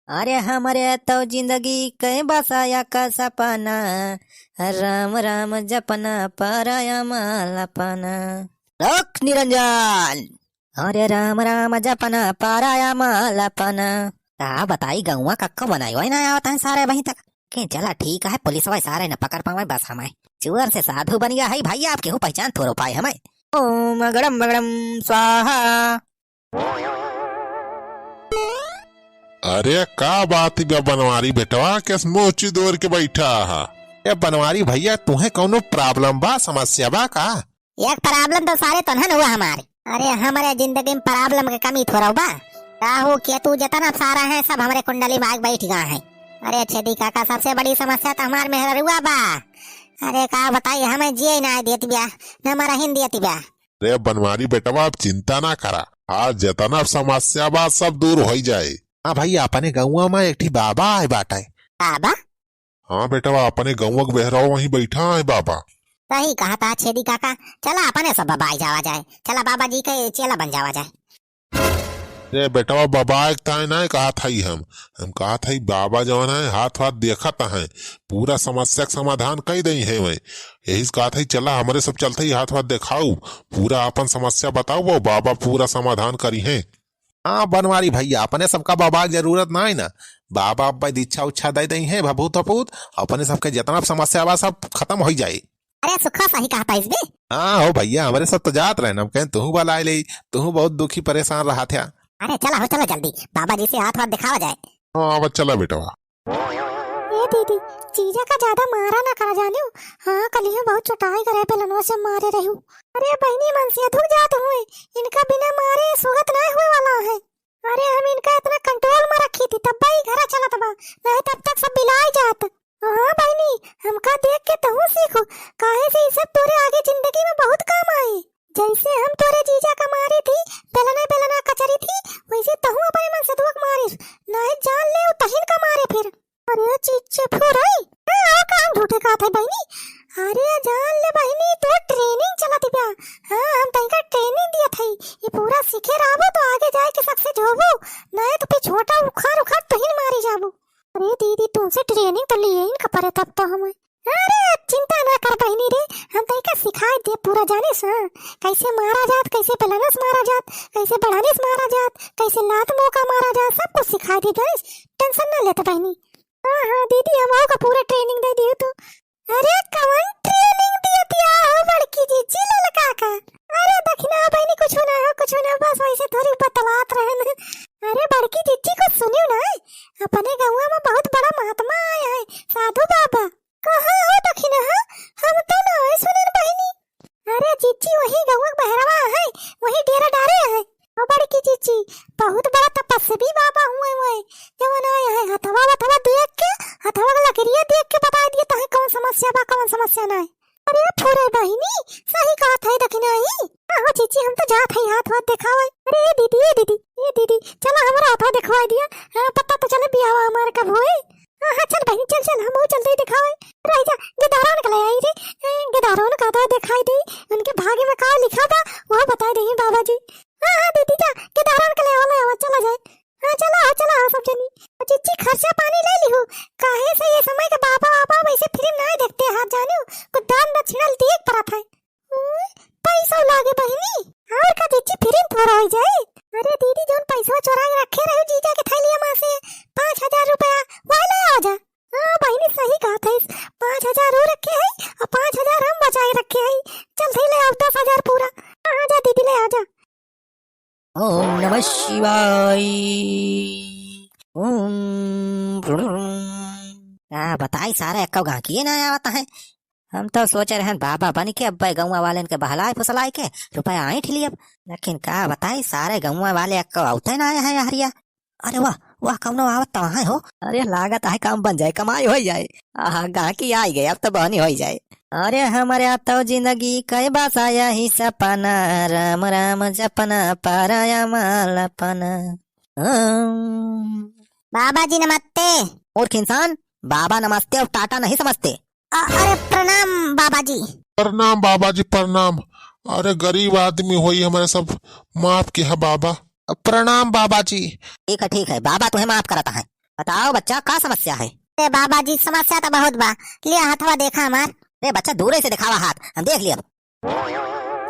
अरे हमारे तो जिंदगी कई बसाया का सपना, राम राम जपना पराया मालपना। रोक निरंजन। अरे राम राम जपना पराया मालपना। बताई गौवा कक्का बनाई वही ना आवता है सारे वहीं तक के चला ठीक है, पुलिस वाले सारे न पकड़ पावे बस हमें चुअर से साधु बन गया है भैया। आपके हो पहचान थोड़ो पाए हमें। ओम अगड़म बगड़म स्वाहा। अरे का बात बा बनवारी बेटवा के मोची दौड़ के बैठा हा। ए बनवारी भैया तुम्हें कौनो प्रॉब्लम बा, समस्या बा का? एक प्रॉब्लम तो सारे तनहन हुआ हमारे। अरे हमारे जिंदगी में प्रॉब्लम के कमी थोड़ा बा। राहु केतु जितना सारा है सब हमारे कुंडली में बैठ गया है। अरे छेदी काका सबसे बड़ी समस्या तो हमारे मेहरुआ बा। अरे का बताइए हमें जिये ना देती ब्या न हमारा हिंदी देती ब्या। अरे बनवारी बेटवा आप चिंता ना करा, आज जितना समस्या बा सब दूर हो जाए। हाँ भैया अपने गाँव में एक बाबा है बाटा है। बाबा? हाँ बेटवा अपने गाँव के बहराव वहीं बैठा है बाबा। सही कहा था छेदी काका, चला अपने सब बाबा जावा जाए, चला बाबा जी के चेला बन जावा जाए। अरे बेटवा बाबा एक ताय ना कहा था ही हम कहा था बाबा जवान है हाथ हाथ देखा है पूरा समस्या का समाधान कई दई है। मैं यही कहा था चला हमारे सब चलते ही हाथ हाथ दिखाऊ पूरा अपन समस्या बताओ वो बाबा पूरा समाधान करी है। हाँ बनवारी भैया अपने सबका बाबा की जरूरत ना है ना, बाबा इच्छा उच्छा दे दई है भभूत अपूत अपने सबके जितना समस्या बा सब खत्म हो जाये। अरे सुखा सही कहा था इसमें। हाँ हो भैया हमारे सब तो जात रहे ना, कहें तू वाला ले तू बहुत दुखी परेशान रहा था। अरे चला हो चलो जल्दी बाबा जी से हाथ हाथ दिखावा जाए। हाँ अब चला बेटवा। ए दीदी जीजा का ज्यादा मारा ना करा जाने। हाँ कलिया बहुत चटाई करे पेलनवा से मारे रहू। अरे बहनी मन से धुक जात हुए, इनका बिना मारे सुगत नहीं हुए वाला है। अरे हम इनका इतना कंट्रोल में रखी थी तब भाई घर चला तबा नहीं तब तक सब बिलाई जात। हाँ बहनी हमका देख के तहु सीखो, काहे से सब तोरे आगे जिंदगी में बहुत काम आए। जैसे हम तोरे जीजा का मारी थी बेलना कचरी थी, वैसे तहु अपने मन से दुख मारिस नहीं जान ले तहिन का मारे फिर। अरे चीचे फुराई हां काम झूठे का था बहनी। अरे जान ले बहनी तो ट्रेनिंग चलाती ब्या। हां हम तइका ट्रेनिंग दिया थई ये पूरा सीखे रहबो तो आगे जाए के सक्सेस होबो, नहीं तो फिर छोटा उखाड़ तहिन मारी जाबो। अरे दीदी तुमसे ट्रेनिंग तो लिए इनका परे तब तो हमें। अरे चिंता ना कर बहनी रे, हम तइका सिखाए दे पूरा जानिस। कैसे मारा जात, कैसे पेलनस मारा जात, कैसे बढ़ानिस मारा जात, कैसे लात मौका मारा जात, सब कुछ सिखाए दे जानिस। टेंशन ना लेते बहनी। हाँ हाँ दीदी हम का पूरा ट्रेनिंग दे दियो तो। अरे कौन ट्रेनिंग दिया दिया हो बड़की जी चिल्ला लगा का। अरे दखना बहनी कुछ ना बस वैसे थोड़ी बतलात रहन। अरे बड़की जीजी को सुनियो ना, अपने गांव में बहुत बड़ा महात्मा आया है साधु बाबा। कहाँ हो दखना? हम तो ना सुनन बहनी। अरे जीजी वही गांव का बहरवा है, वही डेरा डारे है। और बड़की जीजी बहुत बड़ा तपस्वी बाबा हुए जवन आया है हथवा देख के हथवा का लकड़िया देख के बता दिए तो कौन समस्या बा कौन समस्या ना है। अरे फुरे बहिनी सही कहा था दखना ही। हो जीजी हम तो जात है हाथ हाथ दिखावे। अरे ये दीदी चलो हमारा हाथ दिखवा दिया। हाँ पता तो चले बियाह हमारे कब हुए। हाँ चल बहनी चल हम जल्दी दिखावे। रह जा गिदारों निकल आई रे, गिदारों का तो दिखाई दे उनके भाग्य में का लिखा था वो बता देंगे बाबा जी। हाँ दीदी जा गिदारों निकल आवा चला जाए। हाँ चला सब जनी चिच्ची खर्चा पानी ले ली हो, काहे से ये समय के बाबा वैसे फिल्म नहीं देखते हाथ जाने को दान दक्षिणा देख पड़ा था। पैसा लागे बहनी और का चिच्ची फिल्म थोड़ा हो जाए। अरे दीदी जोन पैसा चोरा के रखे रहे जीजा के थैलिया में से 5000 रुपया वाला आ जा। हाँ बहनी सही कहा था, 5000 और रखे है और 5000 हम बचाए रखे है। चल थैले आओ 10,000 पूरा। आ जा दीदी ले आ जा। ओम नमः शिवाय। ओम बताई सारे अक्का गाँव किए ना आता है। हम तो सोच रहे हैं बाबा बन के अब गाँव वाले के बहलाए फुसलाए के रुपया आए ठिली अब, लेकिन का बताई सारे गाँव वाले अक्का आते ना आया है हरिया। अरे वाह कौन आवत तो है हो। अरे लागत है काम बन जाए कमाई हो जाए। गाँव की आई गए अब तो बहनी हो जाए। अरे हमारे तो जिंदगी कई बसाया ही सपना, राम राम जपना पराया मालपना। बाबा जी नमस्ते। और इंसान बाबा नमस्ते और टाटा नहीं समझते। अरे प्रणाम बाबा जी। प्रणाम बाबा जी प्रणाम। अरे गरीब आदमी होई हमारे सब माफ किया बाबा। प्रणाम बाबा जी। ठीक है बाबा तुम्हें माफ कराता है। बताओ बच्चा का समस्या है। अरे बाबा जी समस्या तो बहुत बा, लिया हथवा देखा हमार। अरे बच्चा दूर से दिखावा हाथ, हम देख लिया।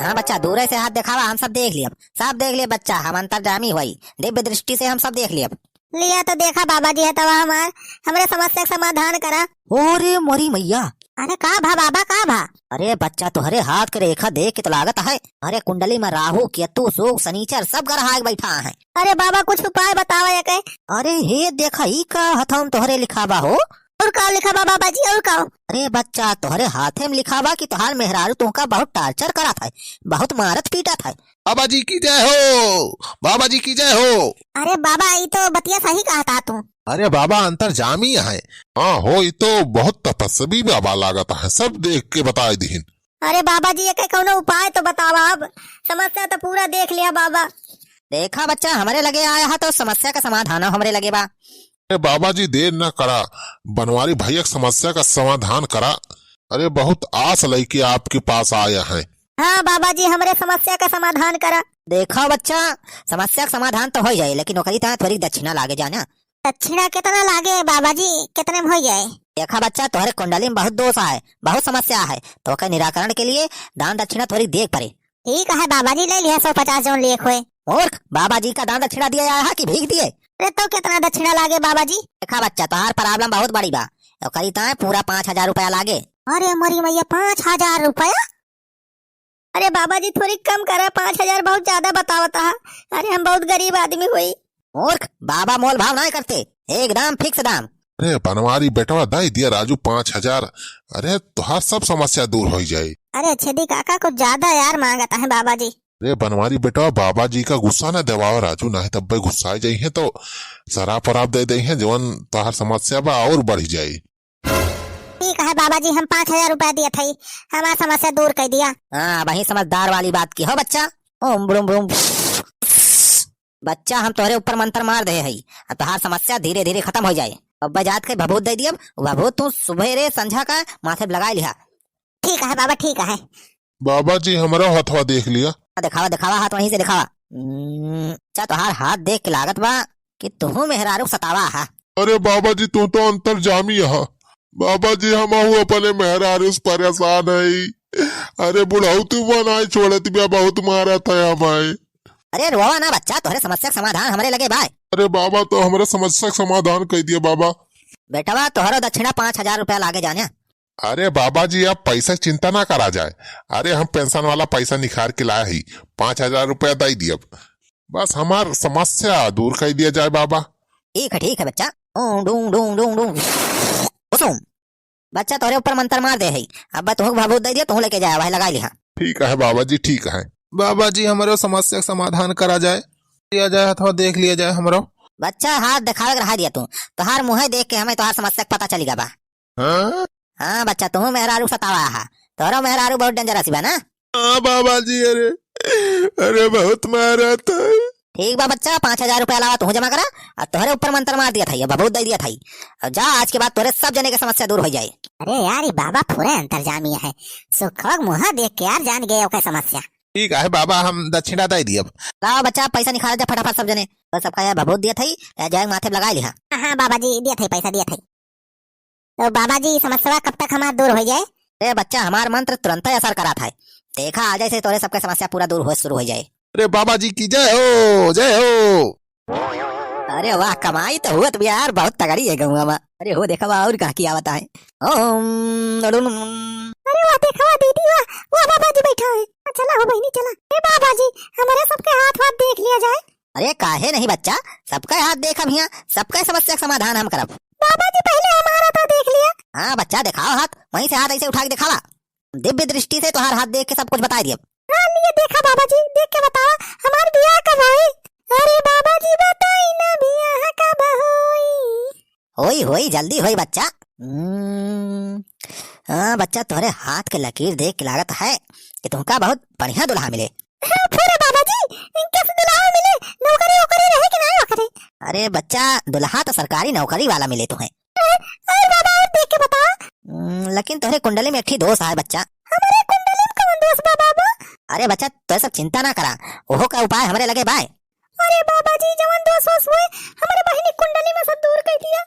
हाँ बच्चा दूर से हाथ दिखावा, हम सब देख लिया, सब देख लिया बच्चा, हम अंतर्जामी हुई दिव्य दृष्टि से हम सब देख लिया। लिया तो देखा बाबा जी हथवा हमार, हमरे समस्या का समाधान करा। ओरे मोरी मैया, अरे का भा बाबा का भा? अरे बच्चा तुम्हारे हाथ के रेखा देख के तो लागत है अरे कुंडली में राहु केतु सूख शनिचर सब ग्रह बैठा है। अरे बाबा कुछ उपाय बतावा या के? अरे हे देखा ही का हथम तोहरे लिखावा हो। और का लिखा बा बाबा जी और का? अरे बच्चा तोहरे हाथे में लिखावा कि तोहार मेहरारू तुमका बहुत टार्चर करा था, बहुत मारत पीटा था। बाबा जी की जय हो, बाबा जी की जय हो। अरे बाबा ये तो बतिया सही कहा था तू। अरे बाबा अंतर्जामी है। हाँ हो, ये तो बहुत तपस्वी बाबा लागत है, सब देख के बताए दीन। अरे बाबा जी एक कोनो उपाय तो बतावा, अब समस्या तो पूरा देख लिया बाबा। देखा बच्चा हमारे लगे आया है तो समस्या का समाधान हमारे लगे बा। अरे बाबा जी देर न करा, बनवारी भैया की समस्या का समाधान करा। अरे बहुत आस लेके आपके पास आया है। हाँ बाबा जी हमरे समस्या का समाधान करा। देखो बच्चा समस्या का समाधान तो हो जाए, लेकिन ओकरी तरह थोड़ी दक्षिणा लागे जाना। दक्षिणा कितना लागे बाबा जी, कितने में हो जाए? देखा बच्चा तुम्हारे कुंडली में बहुत दोष है, बहुत समस्या है, तो ओकर निराकरण के लिए दान दक्षिणा थोड़ी देख पड़े। ठीक है बाबा जी ले लिया 150 जोन लेख हुए। मूर्ख, बाबा जी का दान दक्षिणा दिया है कि भीख दिए? अरे तो कितना दक्षिणा लागे बाबा जी? देखा बच्चा तुम्हार प्रॉब्लम बहुत बड़ी बा, ओकरी तरह पूरा 5000 रुपया लागे। अरे मोरी मैया 5000 रुपया? अरे बाबा जी थोड़ी कम करा, 5000 बहुत ज्यादा बतावता है। अरे हम बहुत गरीब आदमी हुई। मूर्ख, बाबा मोल भाव नहीं करते, एकदम फिक्स दाम। अरे बनवारी बेटवा दे दिया राजू 5000। अरे तुहार सब समस्या दूर हो जाए। अरे छेदी काका कुछ ज्यादा यार मांगता है बाबा जी। अरे बनवारी बेटवा बाबा जी का गुस्सा न दिवाओ राजू, नहीं तब भाई गुस्सा जाई है तो शराब वराब दे दे है, जवन तुहार समस्या बा और बढ़ जाये। ठीक है बाबा जी हम 5000 रुपया दिया था, हमारा समस्या दूर कर दिया। हाँ वही समझदार वाली बात की हो बच्चा। ओम ब्रूम ब्रूम। बच्चा हम तोहरे ऊपर मंत्र मार दे है, तोहार समस्या धीरे धीरे खत्म हो जाए। अब जात के भभूत दे दिया, भभूत तू सुबह संझा का माथे लगा लिया। ठीक है बाबा ठीक है। बाबा जी हमारा हथवा देख लिया। दिखावा दिखावा हाथ वहीं से दिखावा। अच्छा तोहार हाथ देख के लागत बा कि तू मेहरारू सतावा है। अरे बाबा जी तू तो अंतर्जामी है। बाबा जी हम अपने मेहरारू से परेशान है। अरे बुढ़ाऊ तू बनाई छोड़ती बिया, बहुत मारा था हमारे। अरे रोवा ना बच्चा, तोहरे समस्या का समाधान हमारे लगे भाई। अरे बाबा तो हमारे समस्या का समाधान कर दिया बाबा। बेटवा तोहरा दक्षिणा 5000 रुपया लागे जाने। अरे बाबा जी आप पैसा चिंता ना करा जाए। अरे हम पेंशन वाला पैसा निखार के लाए ही, 5000 रुपया दे दिया, बस हमार समस्या दूर कर दिया जाए बाबा। ठीक है बच्चा। डूं डूं डूं डूं कुसुम बच्चा तोहरे ऊपर मंत्र मार दे है, अब तुम भभूत दे दिया, तुम लेके जाए वही लगा लिहा। ठीक है बाबा जी ठीक है। बाबा जी हमारे समस्या का समाधान करा जाए, लिया जाए अथवा देख लिया जाए हमारा। बच्चा हाथ दिखावे रहा दिया तू, तोहार मुँह देख के हमें तोहार समस्या पता चलेगा बा। हाँ? हाँ बच्चा तुम मेहरारू सतावा है, तोहरा मेहरारू बहुत डेंजरस बा ना। हाँ बाबा जी, अरे बहुत मारा था। ठीक बा बच्चा, 5000 रुपया अलावा तू जमा करा और तोहरे ऊपर मंत्र मार दिया था, भभूत दे दिया था। अब जा आज के बाद तोरे सब जने की समस्या दूर हो जाए। अरे यार ये बाबा पूरे अंतर्जामी है, सुखक मुँह देख के यार जान गए ओके समस्या। ठीक है बाबा हम दक्षिणा दे दिया। लाओ बच्चा पैसा निकाल दे फटाफट सब जने, तो सबका यह भभूत दिया था, जाए माथे लगा लिहा। हाँ बाबा जी दिया था, पैसा दिया था। तो बाबा जी समस्या कब तक हमारा दूर हो जाए? अरे बच्चा हमार मंत्र तुरंत ही असर करा था, देखा आ जाए से तोरे सबके समस्या पूरा दूर हो शुरू हो जाए। अरे बाबा जी की जय हो, जय हो। अरे वाह कमाई तो हुआ भी यार, बहुत तगड़ी है गहुआ में। अरे हो देखा वाह और कहा की आवता है। अरे वाह देखा वाह दीदी वाह, वाह बाबा जी बैठा है। चला हो बहनी चला। ए बाबा जी हमारे सबके हाथ वाथ देख लिया जाए। अरे काहे नहीं बच्चा, सबका हाथ देखा भैया, सबका समस्या का समाधान हम करब। बाबा जी पहले हमारा तो देख लिया। हाँ बच्चा दिखाओ हाथ, वहीं से हाथ ऐसे उठा के दिखावा, दिव्य दृष्टि से तुम्हारा हाथ देख के सब कुछ बता दिया। हाँ लिए देखा बाबा जी, देख के बताओ हमारा ब्याह कब होई? अरे बाबा जी बताई ना ब्याह कब होई? होई जल्दी होई बच्चा। हाँ बच्चा तोहरे हाथ के लकीर देख के लागत है कि तुमका बहुत बढ़िया दुल्हा मिले। पूरे बाबा जी कैसे दुल्हा मिले? नौकरी वोकरी रहे कि नहीं वोकरी? अरे बच्चा दुल्हा तो सरकारी नौकरी वाला मिले तुम्हें। अरे बाबा और देख के बताओ। लेकिन तुम्हारे कुंडली में एक ही दोष है बच्चा। हमारे कुंडली में कौन दोष बा बाबा? अरे बच्चा तो सब चिंता ना करा, ओहो का उपाय हमारे लगे बाय। अरे बाबा जी जवन दोष वोष हुए हमारे बहिनी कुंडली में सब दूर कर दिया।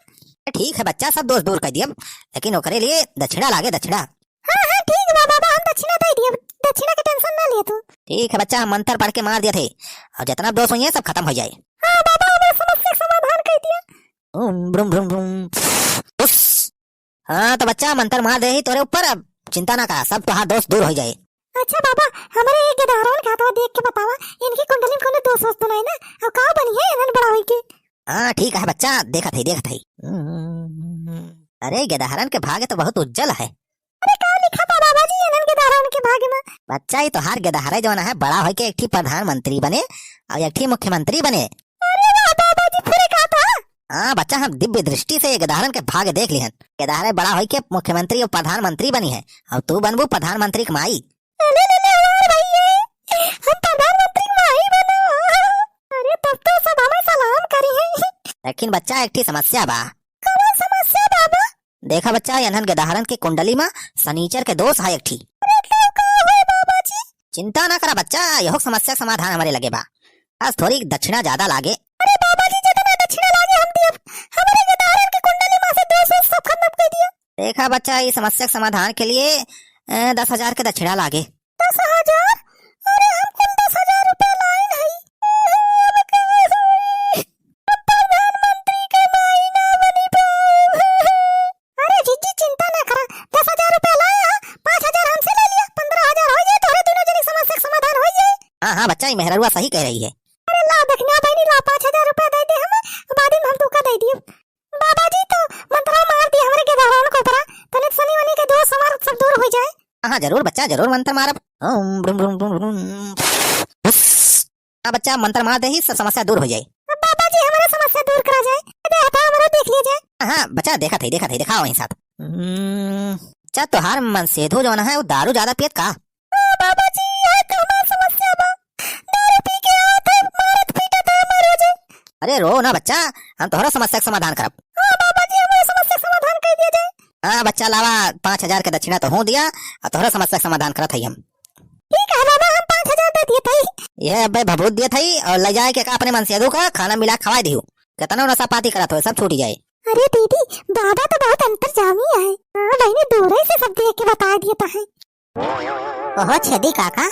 ठीक है बच्चा, सब दोष दूर कर दिया, लेकिन ओकरे लिए दक्षिणा लागे, दक्षिणा। हाँ हाँ ठीक बा बाबा, हम दक्षिणा दे दिए, दक्षिणा की टेंशन ना लिए तू। ठीक है बच्चा, हम मंत्र पढ़ के मार दिए थे और जितना दोष हुई है सब खत्म हो जाए। हाँ बाबा हमारे समस्या का समाधान कर दिया। ओम ब्रूम ब्रूम ब्रूम उस। हाँ तो बच्चा मंत्र मार दे ही तोरे ऊपर, अब चिंता ना कर, सब तो दोष दूर हो जाए। अच्छा बाबा हमारे एक गदारों का तो देख के बतावा, इनकी कुंडली में कोनो दोष वोष तो नहीं ना, और का बनी है इन्हन बड़ा हुई के। हाँ ठीक है बच्चा, देखा थे देखा थे। अरे गदाहरण के भाग्य तो बहुत उज्जवल है। अरे का लिखा था बाबा जी इन्हन गदारों के भाग्य में? बच्चा ये तो हर गदाहरे जो है बड़ा हो के एक ठी प्रधानमंत्री बने और एक ठी मुख्यमंत्री बने। अरे वाह बाबा जी फिर का था? हाँ बच्चा, हम दिव्य दृष्टि से गदाहरण के भाग्य देख लिए हैं। गदाहरे बड़ा हो के मुख्यमंत्री और प्रधानमंत्री बनी है, और तू बनबू प्रधानमंत्री की माई। अरे हमारे भैया हम प्रधानमंत्री माई बनो। अरे तब तो सब हमें सलाम करी है। लेकिन बच्चा एक ठी समस्या बा। कौन समस्या बाबा? देखा बच्चा, यनहन गदाहरण की कुंडली में शनिचर के दोष है एक ठी। अरे क्या का हुए बाबा जी? चिंता ना करा बच्चा, यह समस्या समाधान हमारे लगे बा, बस थोड़ी दक्षिणा ज्यादा लागे। अरे बाबा जी जितना दक्षिणा लागे हम दिए, हमारे गदारों की कुंडली में से दोष वोष सब खत्म कर दिया। देखा बच्चा, इस समस्या के समाधान के लिए 10,000 के दक्षिणा लागे। 10,000? अरे हम कुल 10,000 रुपए लाइन है। प्रधानमंत्री के माई ना बनी पाए। अरे जीजी चिंता ना करा, 10,000 रुपए लाया, 5,000 हमसे ले लिया, 15,000 हो जाए तो दोनों जनी समस्या का समाधान हो जाए। हाँ हाँ बच्चा, ये मेहरुआ सही कह रही है। अरे ला दक्षिणा बहनी ला, 5,000 रुपए दे दे हमें, बाद में हम तुका दे दिए। बाबा जी तो मंत्रा मार दिया हमारे गदारों को ऊपर, तने शनि वनी के दोष हमारे सब दूर हो जाए। हाँ जरूर बच्चा, जरूर मंत्र मारब। ओम ब्रूम ब्रूम ब्रूम ब्रूम हुस। हाँ बच्चा, मंत्र मार दे ही सब समस्या दूर हो जाए। अब बाबा जी हमारे समस्या दूर करा जाए, दे हटा हमारा देख लिया जाए। हाँ बच्चा, देखा थे दिखाओ वहीं साथ। अच्छा तोहार मन सेधु जो है वो दारू ज्यादा पियत का? बाबा जी यह तो हमारी समस्या बा, दारू पी के आवत है, मारत पीटत है हमारे जे। अरे रो ना बच्चा, हम तोहरा समस्या का समाधान करब। हाँ बाबा जी हमारे समस्या का समाधान कर दिया जाए। हाँ बच्चा लावा, 5,000 के दक्षिणा तो हो दिया और तोहरा समस्या का समाधान करत हई हम। ठीक है बाबा, हम 5,000 दे दिए थे। यह अबे भभूत दिए थई और ले जाए के का अपने मन सेधु का खाना मिला खवाई दिहु, कितना नशा पाती करत हो सब छूट जाए। अरे दीदी बाबा तो बहुत अंतर्जामी है। हाँ बहनी दूर से सब देख के बता दिया है। ओहो छेदी काका,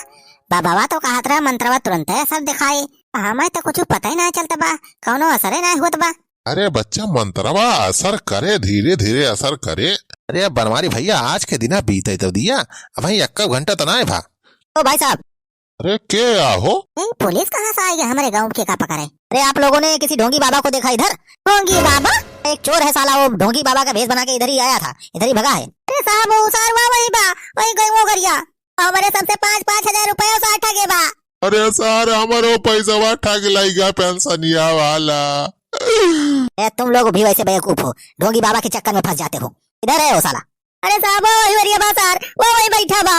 बाबा तो कहत रहा मंत्रवा तुरंत है सब दिखाई, हमें तो कुछ पता ही नहीं चलता बा, कौनो असर ही नहीं होत बा। अरे बच्चा मंत्रवा असर करे, धीरे धीरे असर करे। अरे बनवारी भैया, आज के दिन बीते तो दिया, अब भाई 1 घंटा तो ना है भा। ओ भाई साहब, अरे के आहो? पुलिस कहाँ से आई है हमारे गाँव के का पकड़े? अरे आप लोगों ने किसी ढोंगी बाबा को देखा इधर? ढोंगी बाबा? एक चोर है साला, वो ढोंगी बाबा का भेष बना के इधर ही आया था, इधर ही भगा है। अरे साहब वो सारवा वही बा, वही गई वो गरिया, हमारे सबसे 5,000 रुपया से ठगे बा। अरे सर हमारो पैसा ठग लाइगा पेंशनिया वाला। तुम लोग भी वैसे बेवकूफ हो, ढोंगी बाबा के चक्कर में फंस जाते हो। इधर है वो साला। अरे साहब वही वरिया बा सर, वो वही बैठा बा।